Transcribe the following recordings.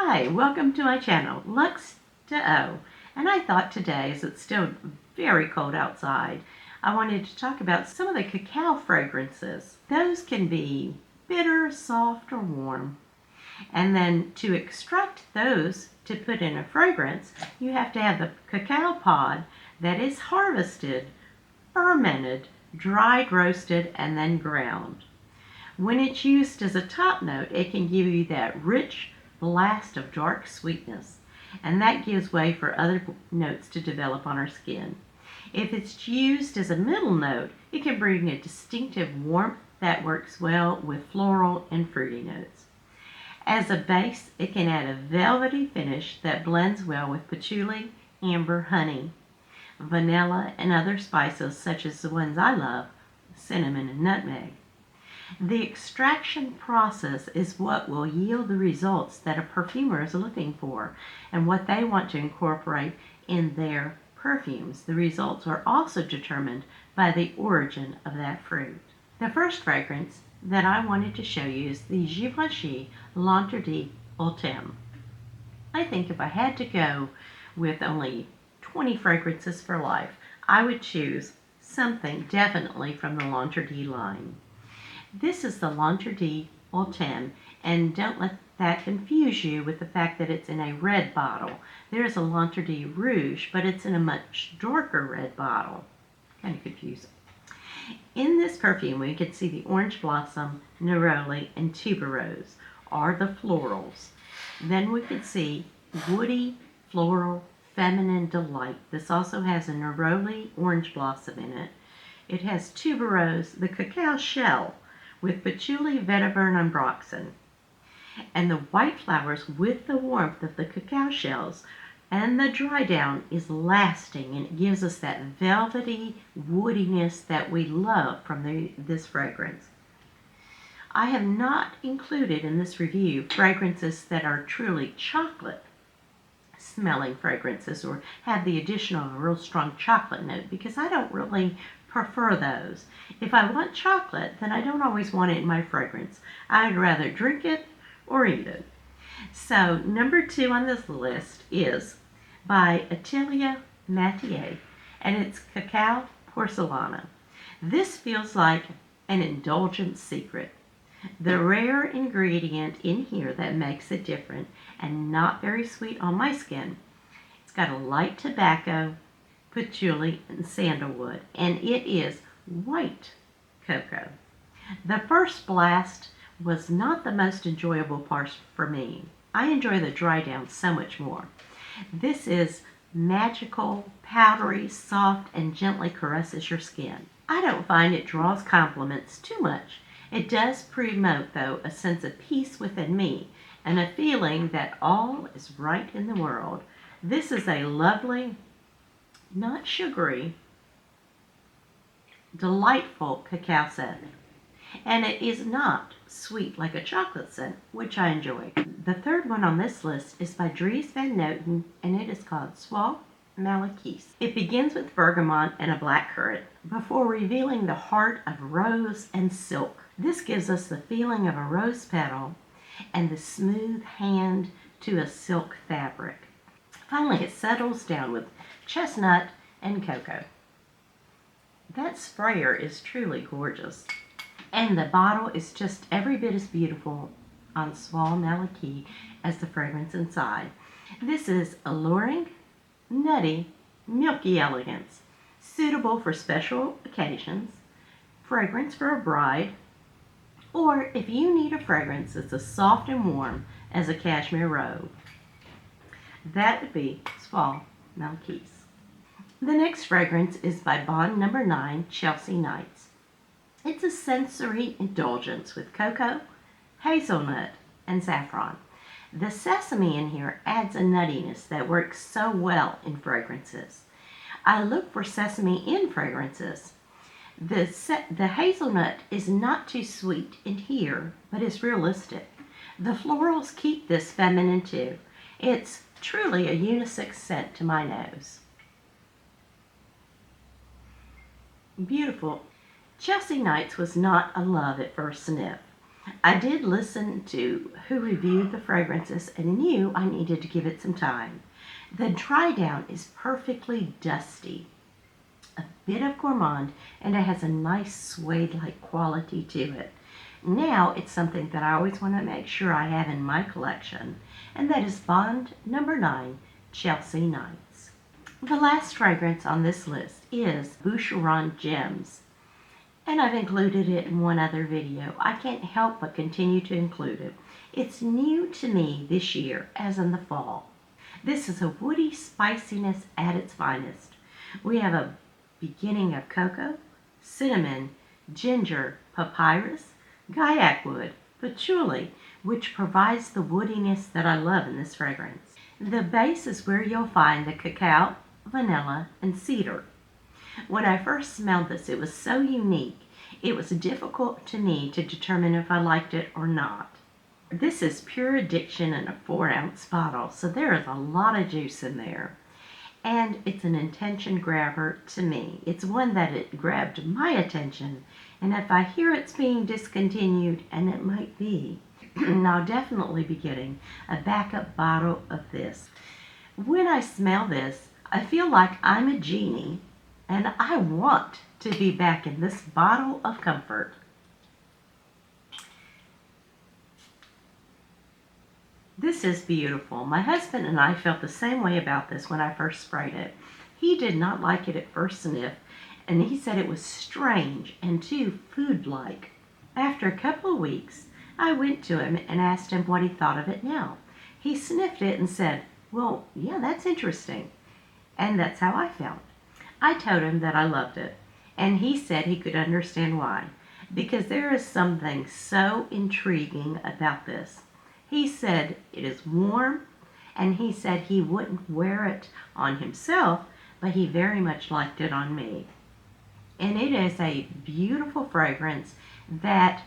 Hi, welcome to my channel, Lux to O. And I thought today, as it's still very cold outside, I wanted to talk about some of the cacao fragrances. Those can be bitter, soft, or warm. And then to extract those to put in a fragrance, you have to have the cacao pod that is harvested, fermented, dried, roasted, and then ground. When it's used as a top note, it can give you that rich blast of dark sweetness, and that gives way for other notes to develop on our skin. If it's used as a middle note, it can bring a distinctive warmth that works well with floral and fruity notes. As a base, it can add a velvety finish that blends well with patchouli, amber, honey, vanilla, and other spices such as the ones I love, cinnamon and nutmeg. The extraction process is what will yield the results that a perfumer is looking for and what they want to incorporate in their perfumes. The results are also determined by the origin of that fruit. The first fragrance that I wanted to show you is the Givenchy Ultime. I think if I had to go with only 20 fragrances for life, I would choose something definitely from the L'Interdit line. This is the L'Interdit Ultime, and don't let that confuse you with the fact that it's in a red bottle. There is a L'Interdit Rouge, but it's in a much darker red bottle. Kind of confusing. In this perfume, we can see the orange blossom, neroli, and tuberose are the florals. Then we can see woody, floral, feminine delight. This also has a neroli orange blossom in it. It has tuberose, the cacao shell, with patchouli, vetiver, and ambroxan. And the white flowers with the warmth of the cacao shells, and the dry down is lasting, and it gives us that velvety woodiness that we love from this fragrance. I have not included in this review fragrances that are truly chocolate smelling fragrances or have the addition of a real strong chocolate note, because I don't really prefer those. If I want chocolate, then I don't always want it in my fragrance. I'd rather drink it or eat it. So number 2 on this list is by Atelier Materi, and it's Cacao Porcelana. This feels like an indulgent secret. The rare ingredient in here that makes it different and not very sweet on my skin. It's got a light tobacco, patchouli, and sandalwood, and it is white cocoa. The first blast was not the most enjoyable part for me. I enjoy the dry down so much more. This is magical, powdery, soft, and gently caresses your skin. I don't find it draws compliments too much. It does promote, though, a sense of peace within me and a feeling that all is right in the world. This is a lovely, not sugary, delightful cacao scent. And it is not sweet like a chocolate scent, which I enjoy. The third one on this list is by Dries van Noten, and it is called Soie, Malaquais. It begins with bergamot and a blackcurrant before revealing the heart of rose and silk. This gives us the feeling of a rose petal and the smooth hand to a silk fabric. Finally, it settles down with chestnut and cocoa. That sprayer is truly gorgeous. And the bottle is just every bit as beautiful on Soie Malaquais as the fragrance inside. This is alluring, nutty, milky elegance, suitable for special occasions, fragrance for a bride, or if you need a fragrance that's as soft and warm as a cashmere robe. That would be Soie Malaquais. The next fragrance is by Bond No. 9, Chelsea Nights. It's a sensory indulgence with cocoa, hazelnut, and saffron. The sesame in here adds a nuttiness that works so well in fragrances. I look for sesame in fragrances. The hazelnut is not too sweet in here, but it's realistic. The florals keep this feminine too. It's truly a unisex scent to my nose. Beautiful. Chelsea Nights was not a love at first sniff. I did listen to who reviewed the fragrances and knew I needed to give it some time. The dry down is perfectly dusty, a bit of gourmand, and it has a nice suede-like quality to it. Now it's something that I always want to make sure I have in my collection, and that is Bond Number 9, Chelsea Nights. The last fragrance on this list is Boucheron Gems, and I've included it in one other video. I can't help but continue to include it. It's new to me this year, as in the fall. This is a woody spiciness at its finest. We have a beginning of cocoa, cinnamon, ginger, papyrus, guaiac wood, patchouli, which provides the woodiness that I love in this fragrance. The base is where you'll find the cacao, vanilla, and cedar. When I first smelled this, it was so unique, it was difficult to me to determine if I liked it or not. This is pure addiction in a 4-ounce bottle, so there is a lot of juice in there. And it's an attention grabber to me. It's one that it grabbed my attention, and if I hear it's being discontinued, and it might be, I'll definitely be getting a backup bottle of this. When I smell this, I feel like I'm a genie, and I want to be back in this bottle of comfort. This is beautiful. My husband and I felt the same way about this when I first sprayed it. He did not like it at first sniff, and he said it was strange and too food-like. After a couple of weeks, I went to him and asked him what he thought of it now. He sniffed it and said, "Well, yeah, that's interesting." And that's how I felt. I told him that I loved it, and he said he could understand why, because there is something so intriguing about this. He said it is warm, and he said he wouldn't wear it on himself, but he very much liked it on me. And it is a beautiful fragrance that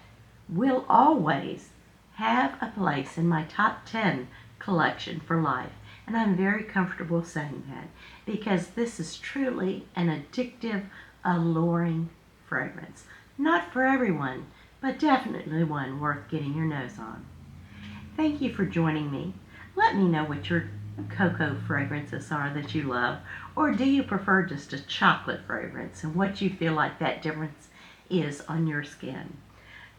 will always have a place in my top 10 collection for life. And I'm very comfortable saying that, because this is truly an addictive, alluring fragrance. Not for everyone, but definitely one worth getting your nose on. Thank you for joining me. Let me know what your cocoa fragrances are that you love, or do you prefer just a chocolate fragrance, and what you feel like that difference is on your skin.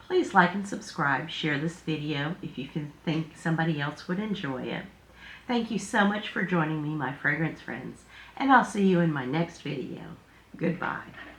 Please like and subscribe, share this video if you can think somebody else would enjoy it. Thank you so much for joining me, my fragrance friends, and I'll see you in my next video. Goodbye.